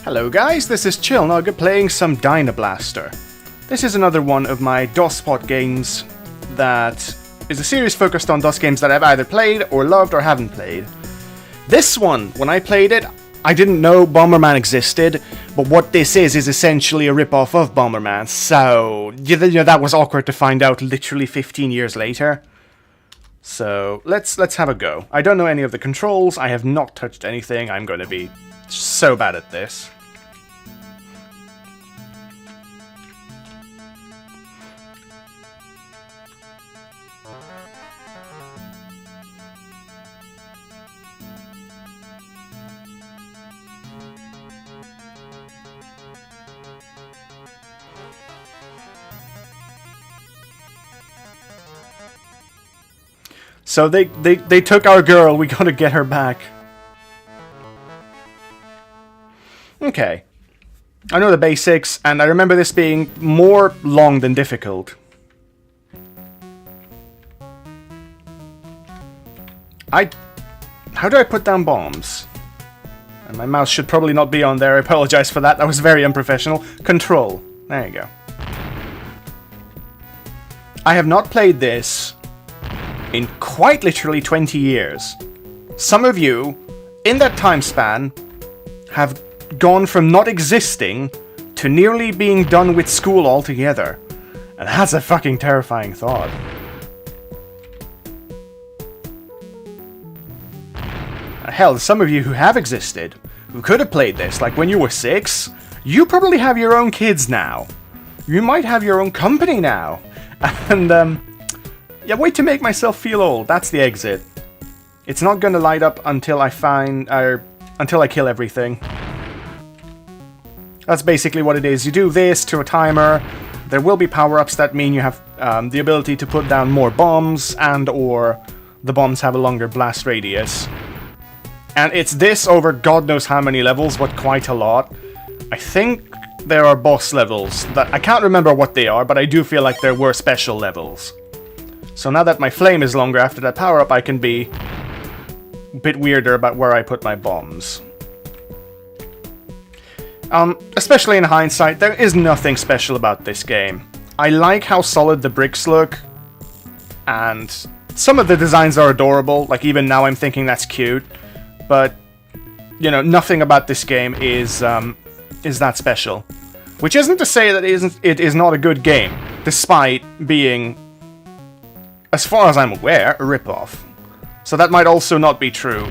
Hello guys, this is Naga playing some Dyna Blaster. This is another one of my DosPot games that is a series focused on DOS games that I've either played or loved or haven't played. This one, when I played it, I didn't know Bomberman existed, but what this is essentially a rip-off of Bomberman, so that was awkward to find out literally 15 years later. So let's have a go. I don't know any of the controls, I have not touched anything, I'm going to be so bad at this. So they took our girl, we gotta get her back. Okay. I know the basics, and I remember this being more long than difficult. How do I put down bombs? And my mouse should probably not be on there, I apologize for that, that was very unprofessional. Control. There you go. I have not played this in quite literally 20 years. Some of you, in that time span, have gone from not existing to nearly being done with school altogether. And that's a fucking terrifying thought. Hell, some of you who have existed, who could have played this, like when you were 6, you probably have your own kids now. You might have your own company now. And, yeah, wait to make myself feel old. That's the exit. It's not gonna light up until I until I kill everything. That's basically what it is. You do this to a timer. There will be power-ups that mean you have the ability to put down more bombs, and or the bombs have a longer blast radius. And it's this over God knows how many levels, but quite a lot. I think there are boss levels that I can't remember what they are, but I do feel like there were special levels. So now that my flame is longer after that power-up, I can be a bit weirder about where I put my bombs. Especially in hindsight, there is nothing special about this game. I like how solid the bricks look, and some of the designs are adorable, like even now I'm thinking that's cute, but, you know, nothing about this game is that special. Which isn't to say that it is not a good game, despite being, as far as I'm aware, a rip-off. So that might also not be true.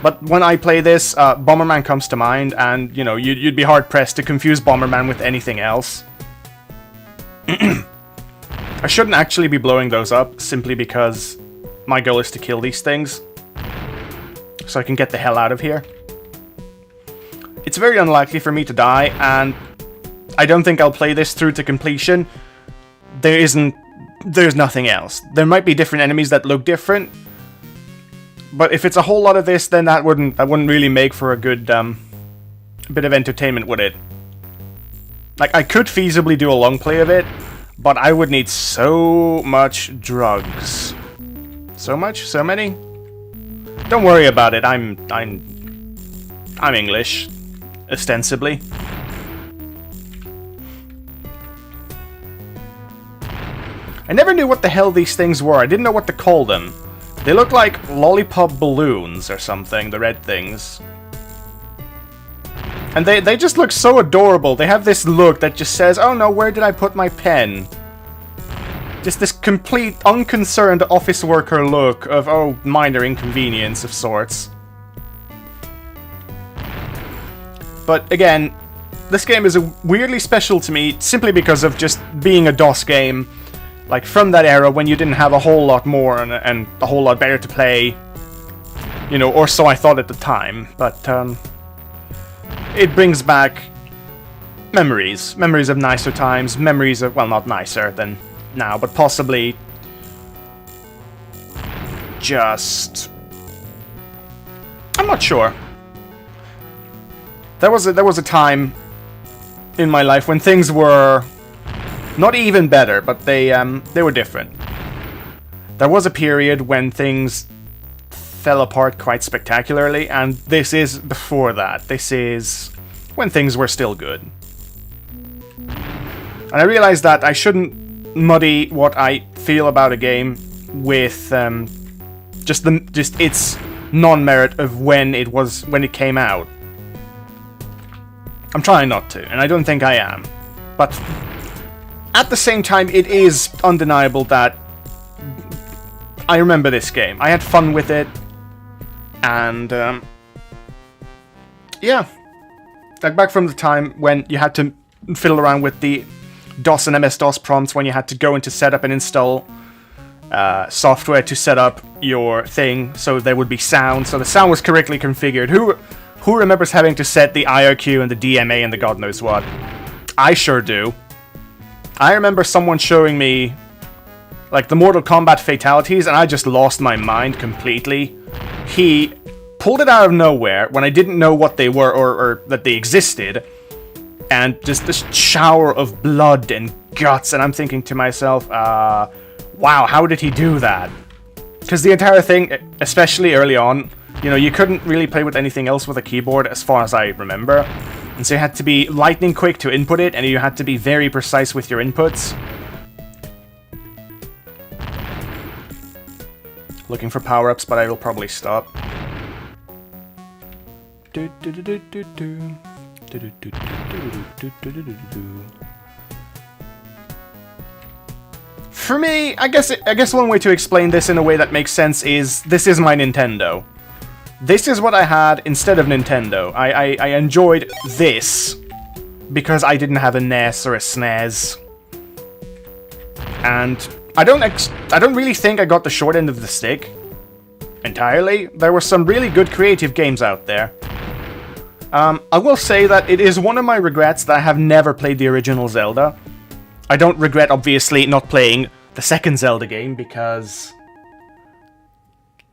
But when I play this, Bomberman comes to mind, and, you know, you'd be hard-pressed to confuse Bomberman with anything else. I shouldn't actually be blowing those up, simply because my goal is to kill these things. So I can get the hell out of here. It's very unlikely for me to die, and I don't think I'll play this through to completion. There's nothing else. There might be different enemies that look different, but if it's a whole lot of this, then that wouldn't really make for a good bit of entertainment, would it? Like, I could feasibly do a long play of it, but I would need so much drugs. So much? So many? Don't worry about it. I'm English, ostensibly. I never knew what the hell these things were. I didn't know what to call them. They look like lollipop balloons or something, the red things. And they just look so adorable. They have this look that just says, oh no, where did I put my pen? Just this complete, unconcerned office worker look of, oh, minor inconvenience of sorts. But again, this game is weirdly special to me simply because of just being a DOS game. Like, from that era when you didn't have a whole lot more and a whole lot better to play. You know, or so I thought at the time. But, it brings back memories. Memories of nicer times. Memories of, well, not nicer than now, but possibly just, I'm not sure. There was a time in my life when things were not even better, but they were different. There was a period when things fell apart quite spectacularly, and this is before that. This is when things were still good. And I realized that I shouldn't muddy what I feel about a game with just its non-merit of when it came out. I'm trying not to, and I don't think I am. But at the same time, it is undeniable that I remember this game. I had fun with it, and yeah. Like back from the time when you had to fiddle around with the DOS and MS-DOS prompts, when you had to go into setup and install software to set up your thing so there would be sound, so the sound was correctly configured. Who remembers having to set the IRQ and the DMA and the god knows what? I sure do. I remember someone showing me like the Mortal Kombat fatalities, and I just lost my mind completely. He pulled it out of nowhere when I didn't know what they were or that they existed, and just this shower of blood and guts, and I'm thinking to myself, wow, how did he do that? Because the entire thing, especially early on, you know, you couldn't really play with anything else with a keyboard as far as I remember, and so you had to be lightning quick to input it, and you had to be very precise with your inputs. Looking for power-ups, but I will probably stop. For me, I guess one way to explain this in a way that makes sense is this is my Nintendo. This is what I had instead of Nintendo. I enjoyed this because I didn't have a NES or a SNES, and I don't really think I got the short end of the stick entirely. There were some really good creative games out there. I will say that it is one of my regrets that I have never played the original Zelda. I don't regret, obviously, not playing the second Zelda game because,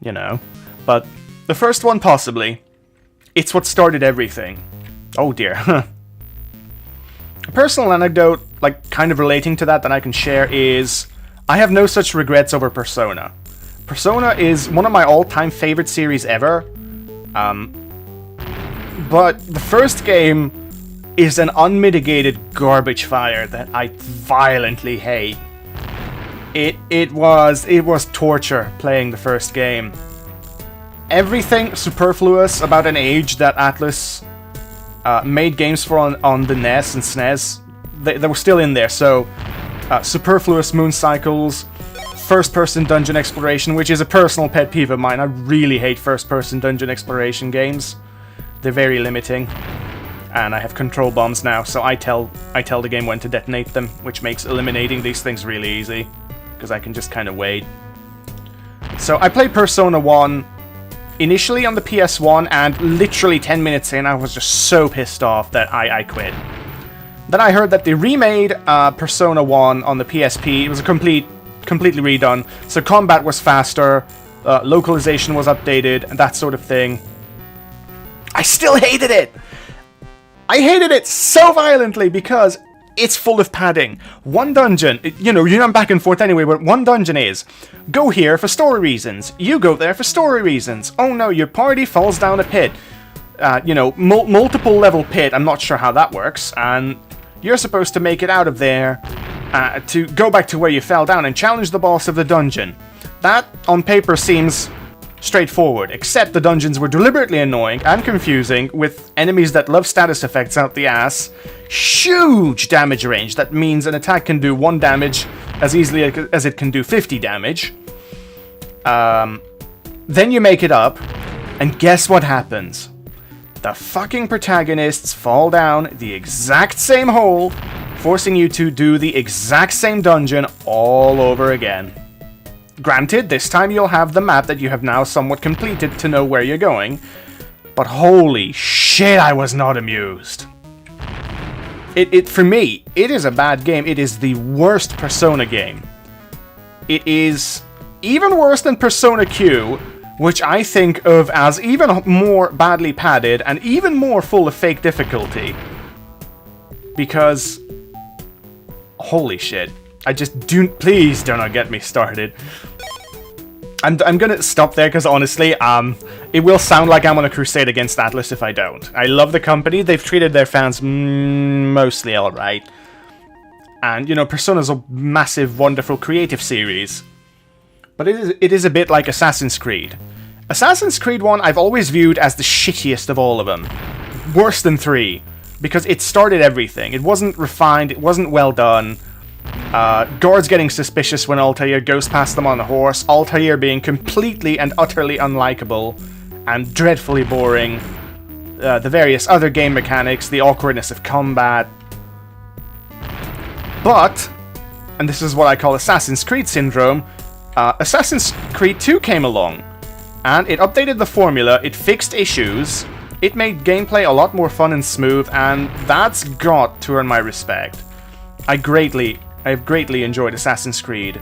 you know, but the first one possibly. It's what started everything. Oh dear. A personal anecdote, like kind of relating to that I can share is I have no such regrets over Persona. Persona is one of my all-time favorite series ever. But the first game is an unmitigated garbage fire that I violently hate. It was torture playing the first game. Everything superfluous about an age that Atlus made games for on the NES and SNES, they were still in there. So superfluous moon cycles, first-person dungeon exploration, which is a personal pet peeve of mine. I really hate first-person dungeon exploration games. They're very limiting, and I have control bombs now, so I tell the game when to detonate them, which makes eliminating these things really easy, because I can just kind of wait. So I played Persona 1 initially on the PS1, and literally 10 minutes in, I was just so pissed off that I quit. Then I heard that they remade Persona 1 on the PSP. It was a completely redone, so combat was faster, localization was updated, and that sort of thing. I still hated it! I hated it so violently because it's full of padding. One dungeon, you know, you're not back and forth anyway, but one dungeon is, go here for story reasons, you go there for story reasons, oh no, your party falls down a pit, you know, multiple level pit, I'm not sure how that works, and you're supposed to make it out of there to go back to where you fell down and challenge the boss of the dungeon. That, on paper, seems straightforward, except the dungeons were deliberately annoying and confusing, with enemies that love status effects out the ass, huge damage range, that means an attack can do 1 damage as easily as it can do 50 damage. Then you make it up, and guess what happens? The fucking protagonists fall down the exact same hole, forcing you to do the exact same dungeon all over again. Granted, this time you'll have the map that you have now somewhat completed to know where you're going, but holy shit, I was not amused. For me, it is a bad game. It is the worst Persona game. It is even worse than Persona Q, which I think of as even more badly padded and even more full of fake difficulty. Because, holy shit. Please do not get me started. I'm gonna stop there because honestly, it will sound like I'm on a crusade against Atlas if I don't. I love the company. They've treated their fans mostly alright. And, you know, Persona's a massive, wonderful, creative series. But it is a bit like Assassin's Creed. Assassin's Creed 1 I've always viewed as the shittiest of all of them. Worse than 3. Because it started everything. It wasn't refined, it wasn't well done. Guards getting suspicious when Altair goes past them on a horse. Altair being completely and utterly unlikable. And dreadfully boring. The various other game mechanics, the awkwardness of combat. But, and this is what I call Assassin's Creed syndrome, Assassin's Creed 2 came along, and it updated the formula, it fixed issues, it made gameplay a lot more fun and smooth, and that's got to earn my respect. I have greatly enjoyed Assassin's Creed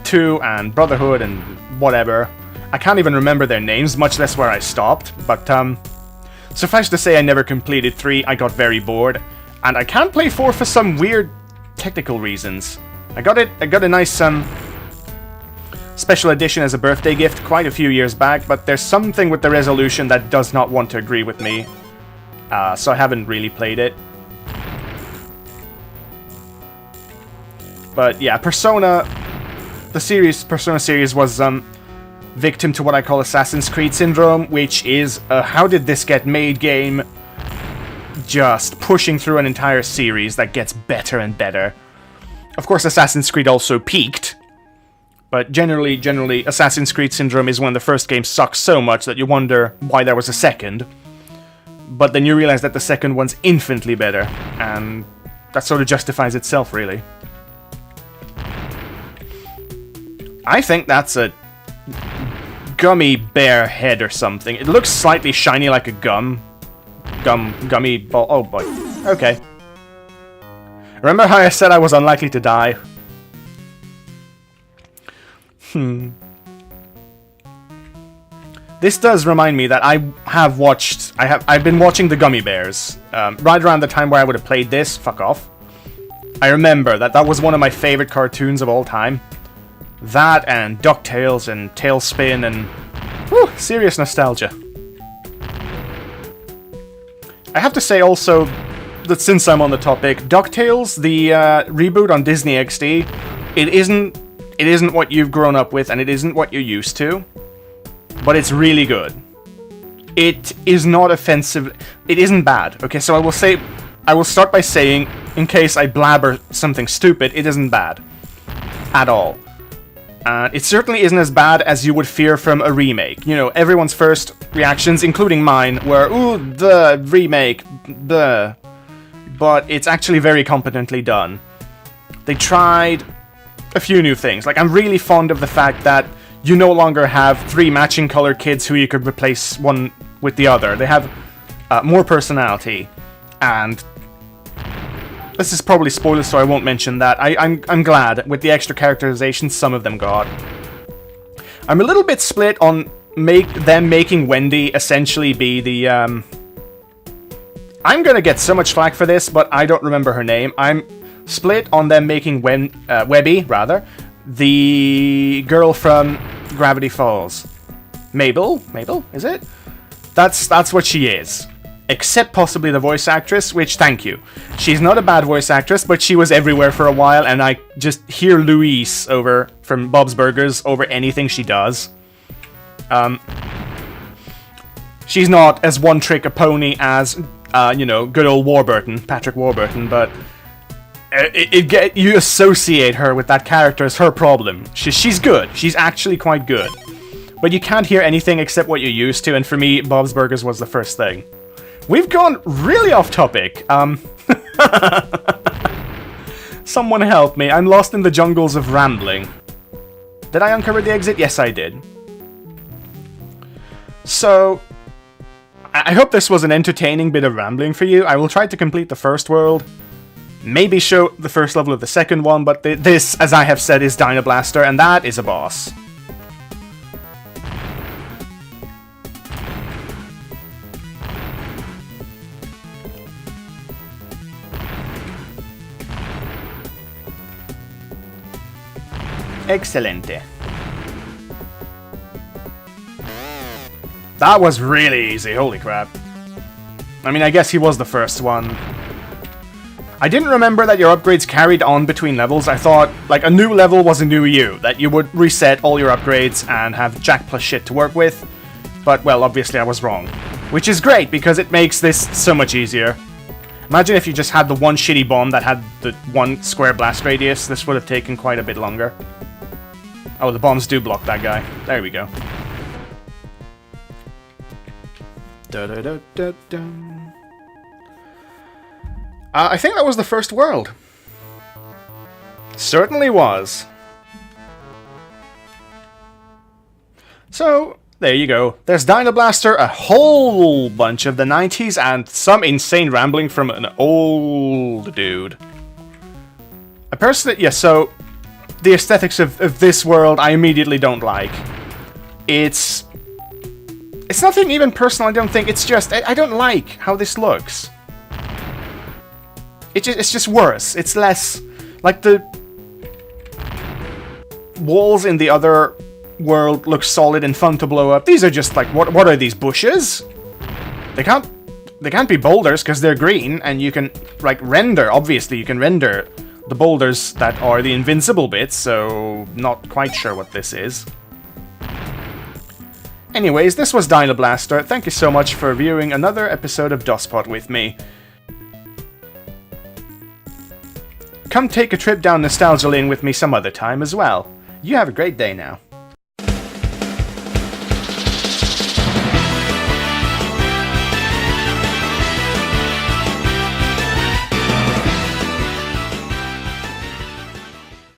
2 and Brotherhood and whatever. I can't even remember their names, much less where I stopped, but suffice to say I never completed 3, I got very bored. And I can't play 4 for some weird technical reasons. I got a nice special edition as a birthday gift quite a few years back, but there's something with the resolution that does not want to agree with me. So I haven't really played it. But yeah, Persona series was victim to what I call Assassin's Creed syndrome, which is a how did this get made game, just pushing through an entire series that gets better and better. Of course, Assassin's Creed also peaked, but generally, Assassin's Creed syndrome is when the first game sucks so much that you wonder why there was a second, but then you realize that the second one's infinitely better, and that sort of justifies itself, really. I think that's a gummy bear head or something. It looks slightly shiny like a gummy ball. Oh boy. Okay. Remember how I said I was unlikely to die? This does remind me that I've been watching the Gummy Bears. Right around the time where I would have played this. Fuck off. I remember that was one of my favorite cartoons of all time. That and DuckTales and Tailspin and... whew, serious nostalgia. I have to say also that since I'm on the topic, DuckTales, the reboot on Disney XD, it isn't what you've grown up with and it isn't what you're used to, but it's really good. It is not offensive. It isn't bad. Okay, so I will start by saying, in case I blabber something stupid, it isn't bad at all. It certainly isn't as bad as you would fear from a remake. You know, everyone's first reactions, including mine, were, ooh, the remake, the. But it's actually very competently done. They tried a few new things. Like, I'm really fond of the fact that you no longer have 3 matching colored kids who you could replace one with the other. They have more personality, and this is probably spoilers, so I won't mention that. I'm glad with the extra characterization some of them got. I'm a little bit split on them making Wendy essentially be the I'm gonna get so much flack for this, but I don't remember her name. I'm split on them making Webby, rather, the girl from Gravity Falls. Mabel, is it? That's what she is. Except possibly the voice actress, which, thank you. She's not a bad voice actress, but she was everywhere for a while, and I just hear Louise from Bob's Burgers over anything she does. She's not as one-trick a pony as, good old Patrick Warburton, but you associate her with that character as her problem. She's good. She's actually quite good. But you can't hear anything except what you're used to, and for me, Bob's Burgers was the first thing. We've gone really off topic. Someone help me. I'm lost in the jungles of rambling. Did I uncover the exit? Yes, I did. So, I hope this was an entertaining bit of rambling for you. I will try to complete the first world. Maybe show the first level of the second one, but this, as I have said, is Dyna Blaster, and that is a boss. Excelente. That was really easy, holy crap. I mean, I guess he was the first one. I didn't remember that your upgrades carried on between levels. I thought, like, a new level was a new you, that you would reset all your upgrades and have Jack plus shit to work with. But, well, obviously I was wrong. Which is great, because it makes this so much easier. Imagine if you just had the one shitty bomb that had the one square blast radius. This would have taken quite a bit longer. Oh, the bombs do block that guy. There we go. I think that was the first world. Certainly was. So, there you go. There's Dyna Blaster, a whole bunch of the 90s, and some insane rambling from an old dude. I personally, yeah, so the aesthetics of this world I immediately don't like. It's nothing even personal, I don't think. It's just, I don't like how this looks. It's just worse. It's less, like the walls in the other world look solid and fun to blow up. These are just like, what are these, bushes? They can't be boulders because they're green, and you can, like, render, obviously you can render the boulders that are the invincible bits, so not quite sure what this is. Anyways, this was Dyna Blaster. Thank you so much for viewing another episode of DosPot with me. Come take a trip down nostalgia lane with me some other time as well. You have a great day now.